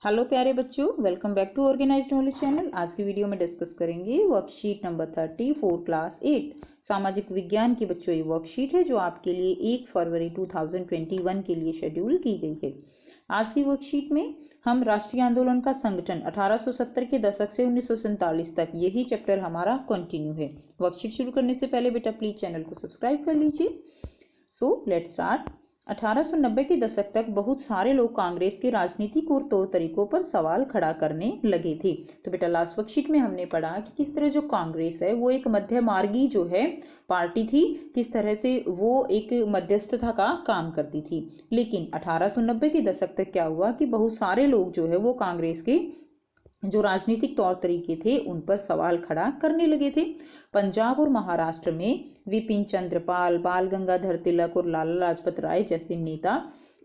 Hello प्यारे बच्चों, welcome back to organised knowledge channel. आज की वीडियो में डिस्कस करेंगे वर्कशीट नंबर 34 क्लास 8 सामाजिक विज्ञान की बच्चों ये वर्कशीट है जो आपके लिए 1 फरवरी 2021 के लिए शेड्यूल की गई है। आज की वर्कशीट में हम राष्ट्रीय आंदोलन का संगठन 1870 के दशक से 1947 तक यही चैप्टर हमारा कंटिन्यू है। वर्कशीट शुरू करने से पहले बेटा प्लीज चैनल को सब्सक्राइब कर लीजिए। So let's start. 1890 के दशक तक बहुत सारे लोग कांग्रेस के राजनीतिक और तौर तरीकों पर सवाल खड़ा करने लगे थे। तो बेटा लास्ट वर्कशीट में हमने पढ़ा कि किस तरह जो कांग्रेस है वो एक मध्य मार्गी जो है पार्टी थी, किस तरह से वो एक मध्यस्थता का काम करती थी। लेकिन 1890 के दशक तक क्या हुआ कि बहुत सारे लोग जो है वो कांग्रेस के जो राजनीतिक तौर तरीके थे उन पर सवाल खड़ा करने लगे थे। पंजाब और महाराष्ट्र में विपिन चंद्र पाल, बाल गंगाधर तिलक और लाला लाजपत राय जैसे नेता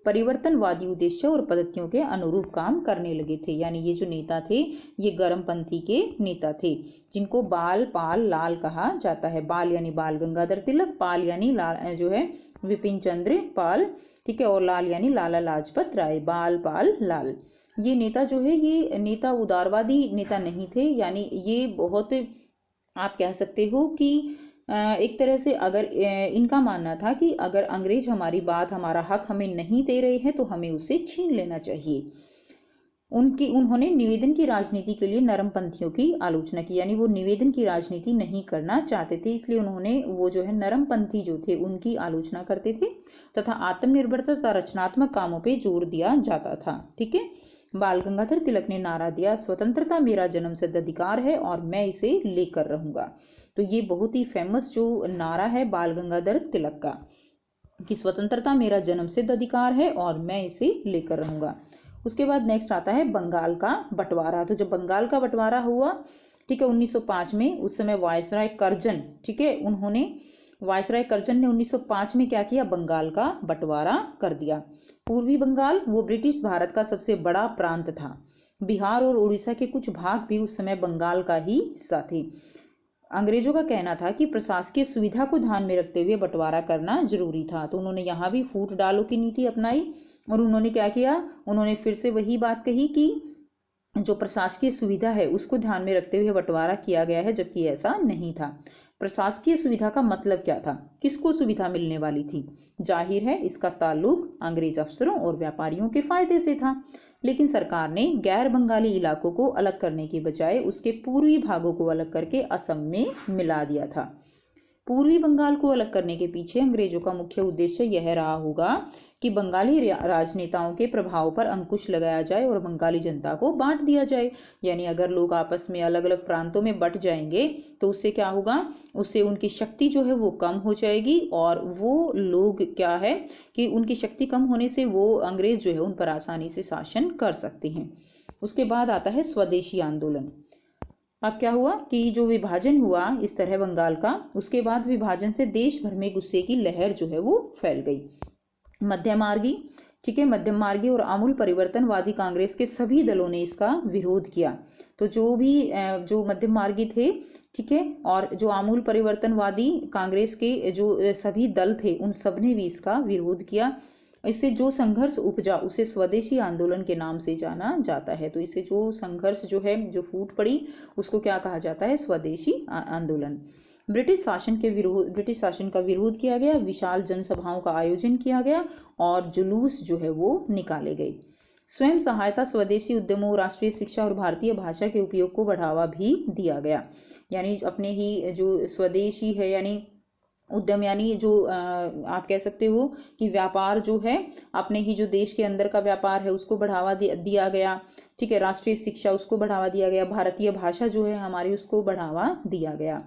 परिवर्तनवादी उद्देश्य और पद्धतियों के अनुरूप काम करने लगे थे। यानी ये जो नेता थे ये गर्मपंथी के नेता थे जिनको बाल पाल लाल कहा जाता है। बाल यानी बाल गंगाधर तिलक, पाल यानी लाल जो है विपिन चंद्र पाल, ठीक है, और लाल यानी लाला लाजपत राय। बाल पाल लाल ये नेता जो है ये नेता उदारवादी नेता नहीं थे। यानी ये बहुत आप कह सकते हो कि एक तरह से अगर इनका मानना था कि अगर अंग्रेज हमारी बात, हमारा हक हमें नहीं दे रहे हैं तो हमें उसे छीन लेना चाहिए। उन्होंने निवेदन की राजनीति के लिए नरमपंथियों की आलोचना की। यानी वो निवेदन की राजनीति नहीं करना चाहते थे, इसलिए उन्होंने वो जो है नरमपंथी जो थे उनकी आलोचना करते थे तथा आत्मनिर्भरता तथा रचनात्मक कामों पे जोर दिया जाता था। ठीक है। बाल गंगाधर तिलक ने नारा दिया, स्वतंत्रता मेरा जन्मसिद्ध अधिकार है और मैं इसे लेकर रहूंगा। तो ये बहुत ही फेमस जो नारा है बाल गंगाधर तिलक का कि स्वतंत्रता मेरा जन्मसिद्ध अधिकार है और मैं इसे लेकर रहूंगा। उसके बाद नेक्स्ट आता है बंगाल का बंटवारा। तो जब बंगाल का बंटवारा हुआ, ठीक है, 1905 में, उस समय वायसराय करजन, ठीक है, वायसराय करजन ने 1905 में क्या किया, बंगाल का बंटवारा कर दिया। पूर्वी बंगाल वो ब्रिटिश भारत का सबसे बड़ा प्रांत था। बिहार और उड़ीसा के कुछ भाग भी उस समय बंगाल का ही हिस्सा थे। अंग्रेजों का कहना था कि प्रशासकीय सुविधा को ध्यान में रखते हुए बंटवारा करना जरूरी था। तो उन्होंने यहाँ भी फूट डालो की नीति अपनाई और उन्होंने क्या किया, उन्होंने फिर से वही बात कही कि जो प्रशासकीय सुविधा है उसको ध्यान में रखते हुए बंटवारा किया गया है, जबकि ऐसा नहीं था। प्रशासकीय सुविधा का मतलब क्या था, किसको सुविधा मिलने वाली थी? जाहिर है इसका ताल्लुक अंग्रेज अफसरों और व्यापारियों के फायदे से था। लेकिन सरकार ने गैर बंगाली इलाकों को अलग करने के बजाय उसके पूर्वी भागों को अलग करके असम में मिला दिया था। पूर्वी बंगाल को अलग करने के पीछे अंग्रेजों का मुख्य उद्देश्य यह रहा होगा कि बंगाली राजनेताओं के प्रभाव पर अंकुश लगाया जाए और बंगाली जनता को बांट दिया जाए। यानी अगर लोग आपस में अलग अलग प्रांतों में बट जाएंगे तो उससे क्या होगा, उससे उनकी शक्ति जो है वो कम हो जाएगी और वो लोग क्या है कि उनकी शक्ति कम होने से वो अंग्रेज जो है उन पर आसानी से शासन कर सकते हैं। उसके बाद आता है स्वदेशी आंदोलन। अब क्या हुआ कि जो विभाजन हुआ इस तरह बंगाल का, उसके बाद विभाजन से देश भर में गुस्से की लहर जो है वो फैल गई। मध्यम मार्गी, ठीक है, मध्यम मार्गी और आमूल परिवर्तनवादी कांग्रेस के सभी दलों ने इसका विरोध किया। तो जो मध्यम मार्गी थे, ठीक है, और जो आमूल परिवर्तनवादी कांग्रेस के जो सभी दल थे उन सब ने भी इसका विरोध किया। इससे जो संघर्ष उपजा उसे स्वदेशी आंदोलन के नाम से जाना जाता है। तो इससे जो संघर्ष जो है, जो फूट पड़ी, उसको क्या कहा जाता है, स्वदेशी आंदोलन। ब्रिटिश शासन का विरोध किया गया, विशाल जनसभाओं का आयोजन किया गया और जुलूस जो है वो निकाले गए। स्वयं सहायता, स्वदेशी उद्यमों, राष्ट्रीय शिक्षा और भारतीय भाषा के उपयोग को बढ़ावा भी दिया गया। यानी अपने ही जो स्वदेशी है यानी उद्यम, यानी जो आप कह सकते हो कि व्यापार जो है, अपने ही जो देश के अंदर का व्यापार है उसको बढ़ावा दिया गया। ठीक है, राष्ट्रीय शिक्षा उसको बढ़ावा दिया गया, भारतीय भाषा जो है हमारी उसको बढ़ावा दिया गया।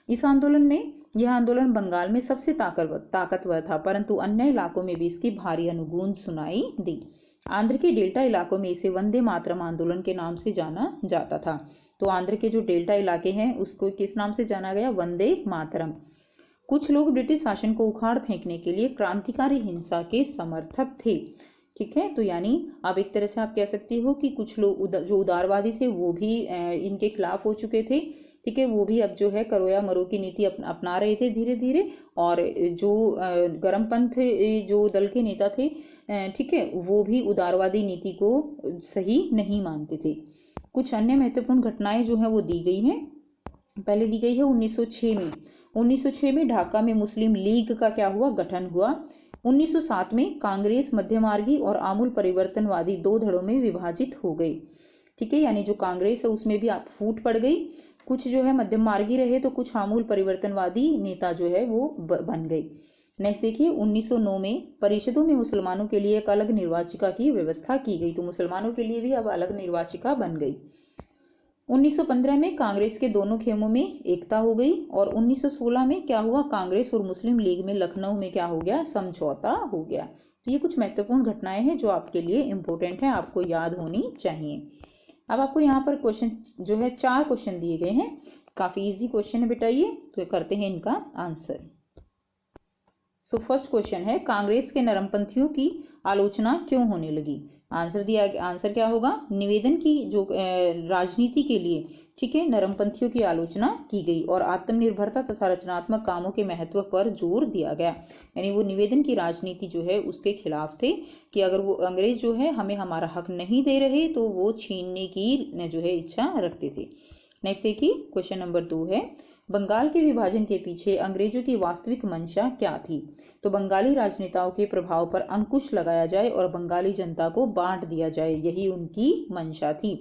इस आंदोलन में यह आंदोलन बंगाल में सबसे ताकतवर था, परंतु अन्य इलाकों में भी इसकी भारी अनुगूंज सुनाई दी। आंध्र के डेल्टा इलाकों में इसे वंदे मातरम आंदोलन के नाम से जाना जाता था। तो आंध्र के जो डेल्टा इलाके हैं उसको किस नाम से जाना गया, वंदे मातरम। कुछ लोग ब्रिटिश शासन को उखाड़ फेंकने के लिए क्रांतिकारी हिंसा के समर्थक थे। ठीक है, तो यानी अब एक तरह से आप कह सकते हो कि कुछ लोग जो उदारवादी थे वो भी इनके खिलाफ हो चुके थे। ठीक है, वो भी अब जो है करो या मरो की नीति अपना रहे थे धीरे धीरे। और जो गर्मपंथ जो दल के नेता थे, ठीक है, वो भी उदारवादी नीति को सही नहीं मानते थे। कुछ अन्य महत्वपूर्ण घटनाएं जो हैं वो दी गई हैं। पहले दी गई है 1906 में। 1906 में ढाका में मुस्लिम लीग का क्या हुआ, गठन हुआ। 1907 में कांग्रेस मध्यमार्गी और आमूल परिवर्तनवादी दो धड़ों में विभाजित हो गई। ठीक है, यानी जो कांग्रेस है उसमें भी आप फूट पड़ गई। कुछ जो है मध्यम मार्गी रहे तो कुछ आमूल परिवर्तनवादी नेता जो है वो बन गए। नेक्स्ट देखिए 1909 में परिषदों में मुसलमानों के लिए एक अलग निर्वाचिका की व्यवस्था की गई, तो मुसलमानों के लिए भी अब अलग निर्वाचिका बन गई। 1915 में कांग्रेस के दोनों खेमों में एकता हो गई और 1916 में क्या हुआ, कांग्रेस और मुस्लिम लीग में लखनऊ में क्या हो गया, समझौता हो गया। तो ये कुछ महत्वपूर्ण घटनाएं हैं जो आपके लिए इंपॉर्टेंट है, आपको याद होनी चाहिए। अब आपको यहाँ पर क्वेश्चन जो है 4 क्वेश्चन दिए गए हैं, काफी इजी क्वेश्चन है बेटा ये, तो करते हैं इनका आंसर। सो फर्स्ट क्वेश्चन है, कांग्रेस के नरमपंथियों की आलोचना क्यों होने लगी। आंसर क्या होगा, निवेदन की जो राजनीति के लिए, ठीक है, नरमपंथियों की आलोचना की गई और आत्मनिर्भरता तथा रचनात्मक कामों के महत्व पर जोर दिया गया। यानी वो निवेदन की राजनीति जो है उसके खिलाफ थे कि अगर वो अंग्रेज जो है हमें हमारा हक नहीं दे रहे तो वो छीनने की जो है इच्छा रखते थे। नेक्स्ट देखिए क्वेश्चन नंबर 2 है, बंगाल के विभाजन के पीछे अंग्रेजों की वास्तविक मंशा क्या थी। तो बंगाली राजनेताओं के प्रभाव पर अंकुश लगाया जाए और बंगाली जनता को बांट दिया जाए, यही उनकी मंशा थी।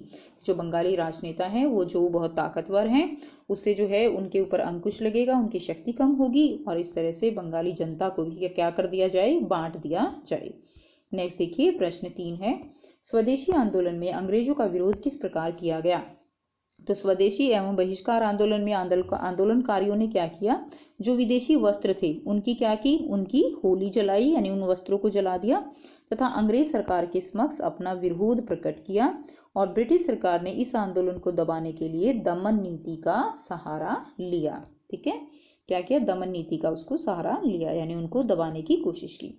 जो बंगाली राजनेता हैं वो जो बहुत ताकतवर हैं, उससे जो है उनके ऊपर अंकुश लगेगा, उनकी शक्ति कम होगी और इस तरह से बंगाली जनता को भी क्या कर दिया जाए, बांट दिया जाए। नेक्स्ट देखिए प्रश्न 3 है, स्वदेशी आंदोलन में अंग्रेजों का विरोध किस प्रकार किया गया। तो स्वदेशी एवं बहिष्कार आंदोलन में आंदोलनकारियों ने क्या किया, जो विदेशी वस्त्र थे उनकी क्या की, उनकी होली जलाई, यानी उन वस्त्रों को जला दिया तथा अंग्रेज सरकार के समक्ष अपना विरोध प्रकट किया। और ब्रिटिश सरकार ने इस आंदोलन को दबाने के लिए दमन नीति का सहारा लिया। ठीक है, क्या किया, दमन नीति का उसको सहारा लिया, यानी उनको दबाने की कोशिश की।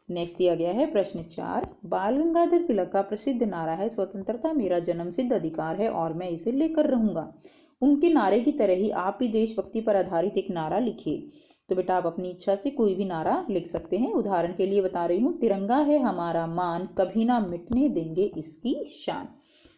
नेक्स्ट दिया गया है प्रश्न 4, बाल गंगाधर तिलक का प्रसिद्ध नारा है, स्वतंत्रता मेरा जन्मसिद्ध अधिकार है और मैं इसे लेकर रहूंगा। उनके नारे की तरह ही आप भी देशभक्ति पर आधारित एक नारा लिखिए। तो बेटा आप अपनी इच्छा से कोई भी नारा लिख सकते हैं। उदाहरण के लिए बता रही हूँ, तिरंगा है हमारा मान, कभी ना मिटने देंगे इसकी शान।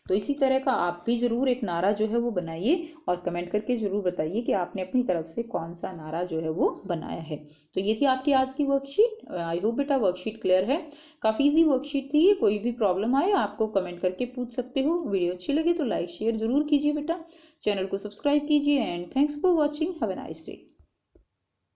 तो इसी तरह का आप भी जरूर एक नारा जो है वो बनाइए और कमेंट करके जरूर बताइए कि आपने अपनी तरफ से कौन सा नारा जो है वो बनाया है। तो ये थी आपकी आज की वर्कशीट। आई होप बेटा वर्कशीट क्लियर है, काफ़ी इजी वर्कशीट थी ये। कोई भी प्रॉब्लम आए आपको कमेंट करके पूछ सकते हो। वीडियो अच्छी लगे तो लाइक शेयर जरूर कीजिए बेटा, चैनल को सब्सक्राइब कीजिए and thanks for watching, have a nice day.